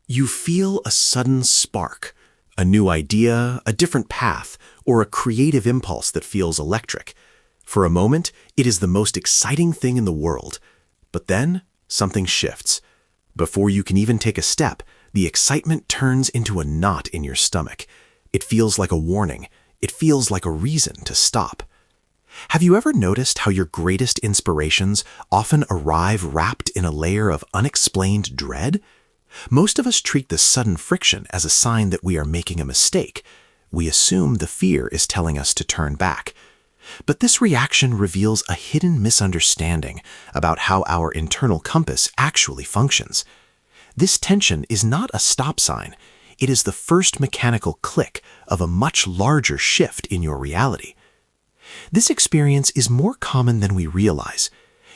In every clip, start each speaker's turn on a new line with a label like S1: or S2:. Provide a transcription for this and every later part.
S1: You feel a sudden spark, a new idea, a different path, or a creative impulse that feels electric. For a moment, it is the most exciting thing in the world. But then, something shifts. Before you can even take a step, the excitement turns into a knot in your stomach. It feels like a warning. It feels like a reason to stop. Have you ever noticed how your greatest inspirations often arrive wrapped in a layer of unexplained dread? Most of us treat this sudden friction as a sign that we are making a mistake. We assume the fear is telling us to turn back. But this reaction reveals a hidden misunderstanding about how our internal compass actually functions. This tension is not a stop sign. It is the first mechanical click of a much larger shift in your reality. This experience is more common than we realize.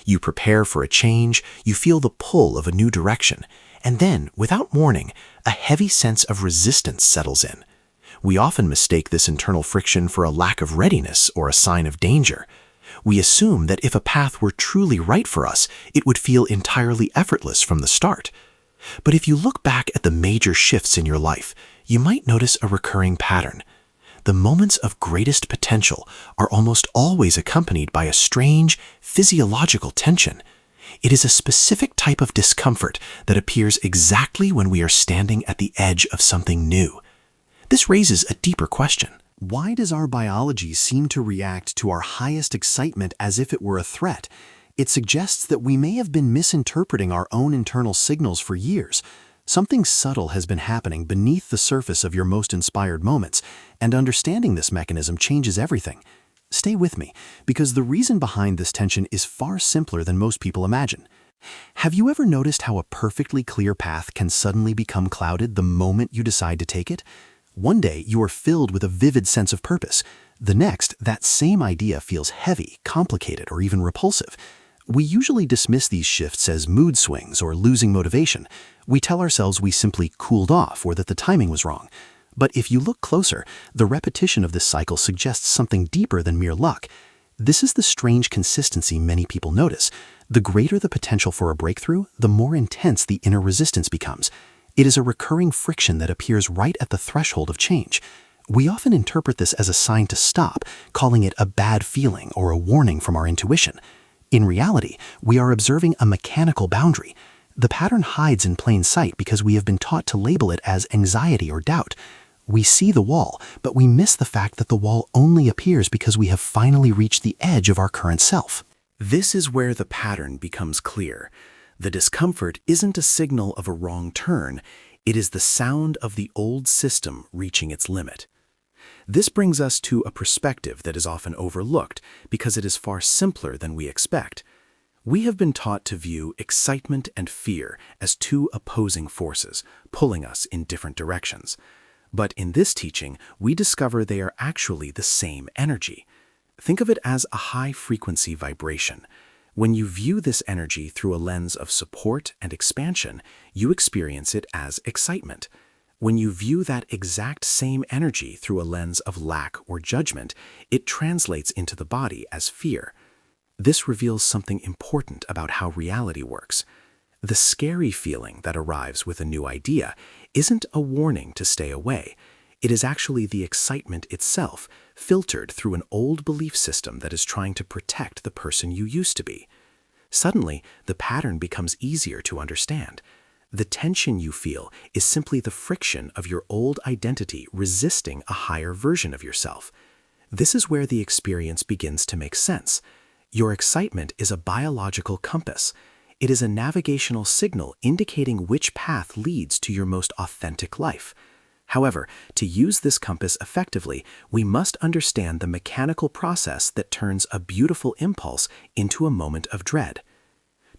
S1: You prepare for a change, you feel the pull of a new direction, and then, without warning, a heavy sense of resistance settles in. We often mistake this internal friction for a lack of readiness or a sign of danger. We assume that if a path were truly right for us, it would feel entirely effortless from the start. But if you look back at the major shifts in your life, you might notice a recurring pattern. The moments of greatest potential are almost always accompanied by a strange, physiological tension. It is a specific type of discomfort that appears exactly when we are standing at the edge of something new. This raises a deeper question. Why does our biology seem to react to our highest excitement as if it were a threat? It suggests that we may have been misinterpreting our own internal signals for years. Something subtle has been happening beneath the surface of your most inspired moments, and understanding this mechanism changes everything. Stay with me, because the reason behind this tension is far simpler than most people imagine. Have you ever noticed how a perfectly clear path can suddenly become clouded the moment you decide to take it? One day, you are filled with a vivid sense of purpose. The next, that same idea feels heavy, complicated, or even repulsive. We usually dismiss these shifts as mood swings or losing motivation. We tell ourselves we simply cooled off or that the timing was wrong. But if you look closer, the repetition of this cycle suggests something deeper than mere luck. This is the strange consistency many people notice. The greater the potential for a breakthrough, the more intense the inner resistance becomes. It is a recurring friction that appears right at the threshold of change. We often interpret this as a sign to stop, calling it a bad feeling or a warning from our intuition. In reality, we are observing a mechanical boundary. The pattern hides in plain sight because we have been taught to label it as anxiety or doubt. We see the wall, but we miss the fact that the wall only appears because we have finally reached the edge of our current self. This is where the pattern becomes clear. The discomfort isn't a signal of a wrong turn. It is the sound of the old system reaching its limit. This brings us to a perspective that is often overlooked because it is far simpler than we expect. We have been taught to view excitement and fear as two opposing forces, pulling us in different directions. But in this teaching, we discover they are actually the same energy. Think of it as a high-frequency vibration. When you view this energy through a lens of support and expansion, you experience it as excitement. When you view that exact same energy through a lens of lack or judgment, it translates into the body as fear. This reveals something important about how reality works. The scary feeling that arrives with a new idea isn't a warning to stay away. It is actually the excitement itself, filtered through an old belief system that is trying to protect the person you used to be. Suddenly, the pattern becomes easier to understand. The tension you feel is simply the friction of your old identity resisting a higher version of yourself. This is where the experience begins to make sense. Your excitement is a biological compass. It is a navigational signal indicating which path leads to your most authentic life. However, to use this compass effectively, we must understand the mechanical process that turns a beautiful impulse into a moment of dread.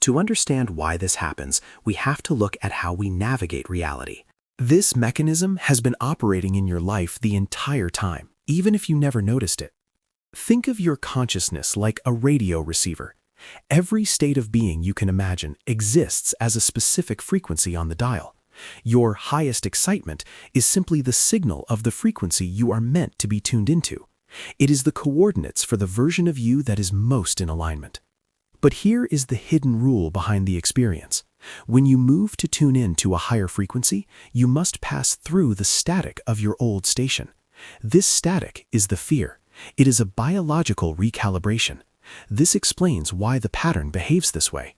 S1: To understand why this happens, we have to look at how we navigate reality. This mechanism has been operating in your life the entire time, even if you never noticed it. Think of your consciousness like a radio receiver. Every state of being you can imagine exists as a specific frequency on the dial. Your highest excitement is simply the signal of the frequency you are meant to be tuned into. It is the coordinates for the version of you that is most in alignment. But here is the hidden rule behind the experience. When you move to tune in to a higher frequency, you must pass through the static of your old station. This static is the fear. It is a biological recalibration. This explains why the pattern behaves this way.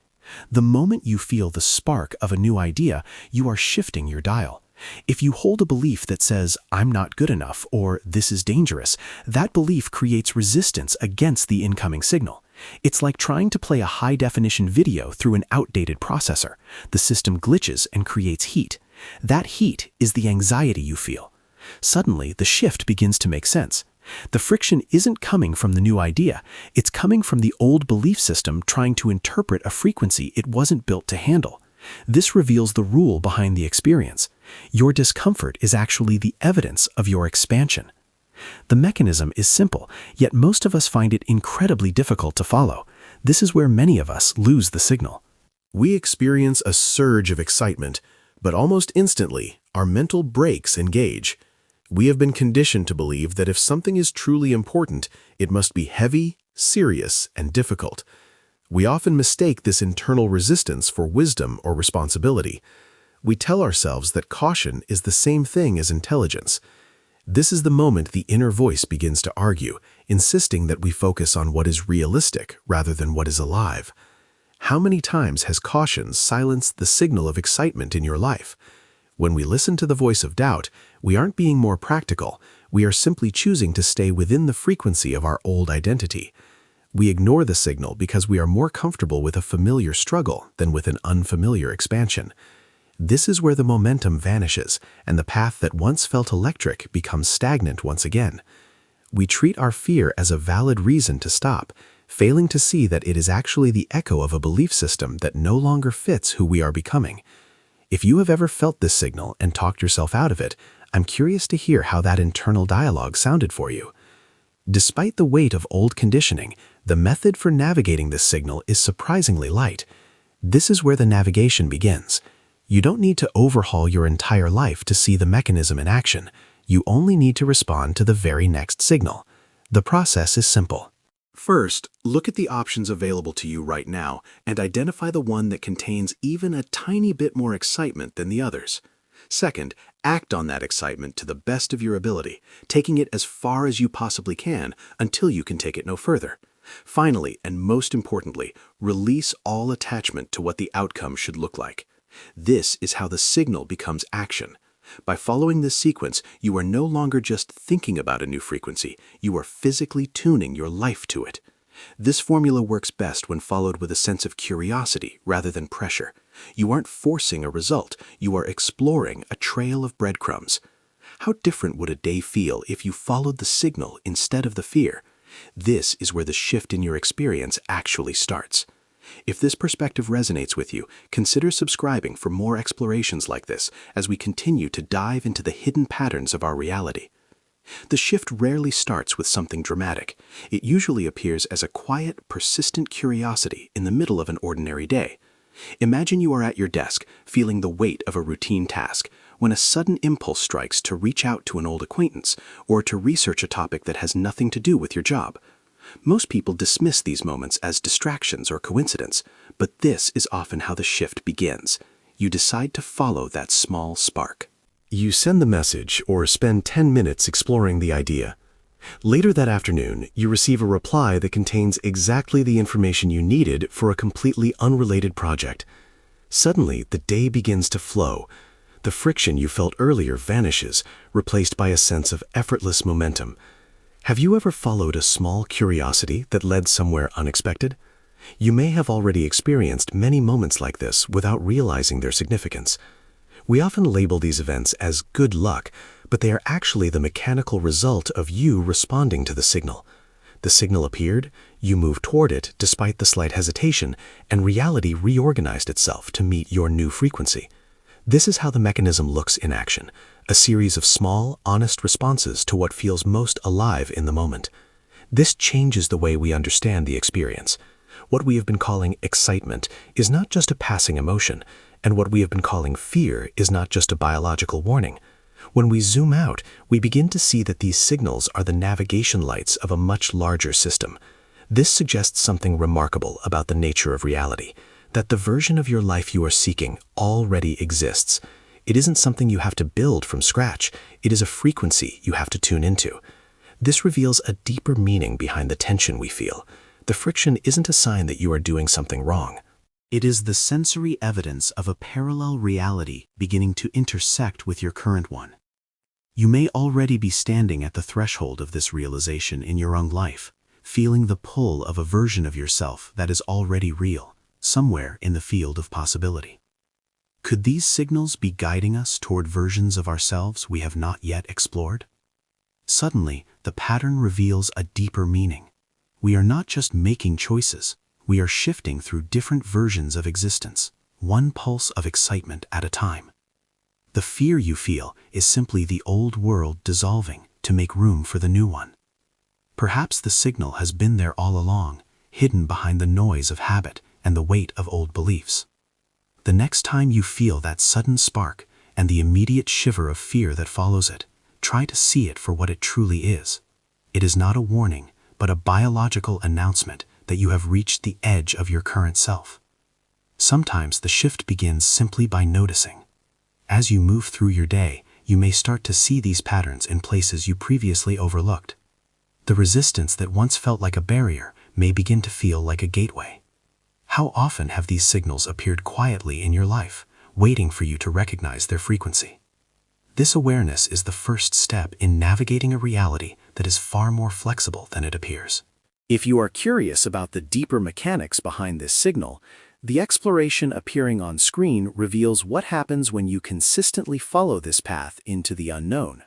S1: The moment you feel the spark of a new idea, you are shifting your dial. If you hold a belief that says, "I'm not good enough," or "this is dangerous," that belief creates resistance against the incoming signal. It's like trying to play a high-definition video through an outdated processor. The system glitches and creates heat. That heat is the anxiety you feel. Suddenly, the shift begins to make sense. The friction isn't coming from the new idea, it's coming from the old belief system trying to interpret a frequency it wasn't built to handle. This reveals the rule behind the experience. Your discomfort is actually the evidence of your expansion. The mechanism is simple, yet most of us find it incredibly difficult to follow. This is where many of us lose the signal. We experience a surge of excitement, but almost instantly, our mental brakes engage. We have been conditioned to believe that if something is truly important, it must be heavy, serious, and difficult. We often mistake this internal resistance for wisdom or responsibility. We tell ourselves that caution is the same thing as intelligence. This is the moment the inner voice begins to argue, insisting that we focus on what is realistic rather than what is alive. How many times has caution silenced the signal of excitement in your life? When we listen to the voice of doubt, we aren't being more practical, we are simply choosing to stay within the frequency of our old identity. We ignore the signal because we are more comfortable with a familiar struggle than with an unfamiliar expansion. This is where the momentum vanishes, and the path that once felt electric becomes stagnant once again. We treat our fear as a valid reason to stop, failing to see that it is actually the echo of a belief system that no longer fits who we are becoming. If you have ever felt this signal and talked yourself out of it, I'm curious to hear how that internal dialogue sounded for you. Despite the weight of old conditioning, the method for navigating this signal is surprisingly light. This is where the navigation begins. You don't need to overhaul your entire life to see the mechanism in action. You only need to respond to the very next signal. The process is simple. First, look at the options available to you right now and identify the one that contains even a tiny bit more excitement than the others. Second, act on that excitement to the best of your ability, taking it as far as you possibly can until you can take it no further. Finally, and most importantly, release all attachment to what the outcome should look like. This is how the signal becomes action. By following this sequence, you are no longer just thinking about a new frequency, you are physically tuning your life to it. This formula works best when followed with a sense of curiosity rather than pressure. You aren't forcing a result, you are exploring a trail of breadcrumbs. How different would a day feel if you followed the signal instead of the fear? This is where the shift in your experience actually starts. If this perspective resonates with you, consider subscribing for more explorations like this as we continue to dive into the hidden patterns of our reality. The shift rarely starts with something dramatic. It usually appears as a quiet, persistent curiosity in the middle of an ordinary day. Imagine you are at your desk, feeling the weight of a routine task, when a sudden impulse strikes to reach out to an old acquaintance or to research a topic that has nothing to do with your job. Most people dismiss these moments as distractions or coincidence, but this is often how the shift begins. You decide to follow that small spark. You send the message or spend 10 minutes exploring the idea. Later that afternoon, you receive a reply that contains exactly the information you needed for a completely unrelated project. Suddenly, the day begins to flow. The friction you felt earlier vanishes, replaced by a sense of effortless momentum. Have you ever followed a small curiosity that led somewhere unexpected? You may have already experienced many moments like this without realizing their significance. We often label these events as good luck, but they are actually the mechanical result of you responding to the signal. The signal appeared, you moved toward it despite the slight hesitation, and reality reorganized itself to meet your new frequency. This is how the mechanism looks in action, a series of small, honest responses to what feels most alive in the moment. This changes the way we understand the experience. What we have been calling excitement is not just a passing emotion, and what we have been calling fear is not just a biological warning. When we zoom out, we begin to see that these signals are the navigation lights of a much larger system. This suggests something remarkable about the nature of reality. that the version of your life you are seeking already exists. It isn't something you have to build from scratch. It is a frequency you have to tune into. This reveals a deeper meaning behind the tension we feel. The friction isn't a sign that you are doing something wrong.
S2: It is the sensory evidence of a parallel reality beginning to intersect with your current one. You may already be standing at the threshold of this realization in your own life, feeling the pull of a version of yourself that is already real, somewhere in the field of possibility. Could these signals be guiding us toward versions of ourselves we have not yet explored? Suddenly, the pattern reveals a deeper meaning. We are not just making choices, we are shifting through different versions of existence, one pulse of excitement at a time. The fear you feel is simply the old world dissolving to make room for the new one. Perhaps the signal has been there all along, hidden behind the noise of habit and the weight of old beliefs. The next time you feel that sudden spark and the immediate shiver of fear that follows it, try to see it for what it truly is. It is not a warning, but a biological announcement that you have reached the edge of your current self. Sometimes the shift begins simply by noticing. As you move through your day, you may start to see these patterns in places you previously overlooked. The resistance that once felt like a barrier may begin to feel like a gateway. How often have these signals appeared quietly in your life, waiting for you to recognize their frequency? This awareness is the first step in navigating a reality that is far more flexible than it appears.
S1: If you are curious about the deeper mechanics behind this signal, the exploration appearing on screen reveals what happens when you consistently follow this path into the unknown.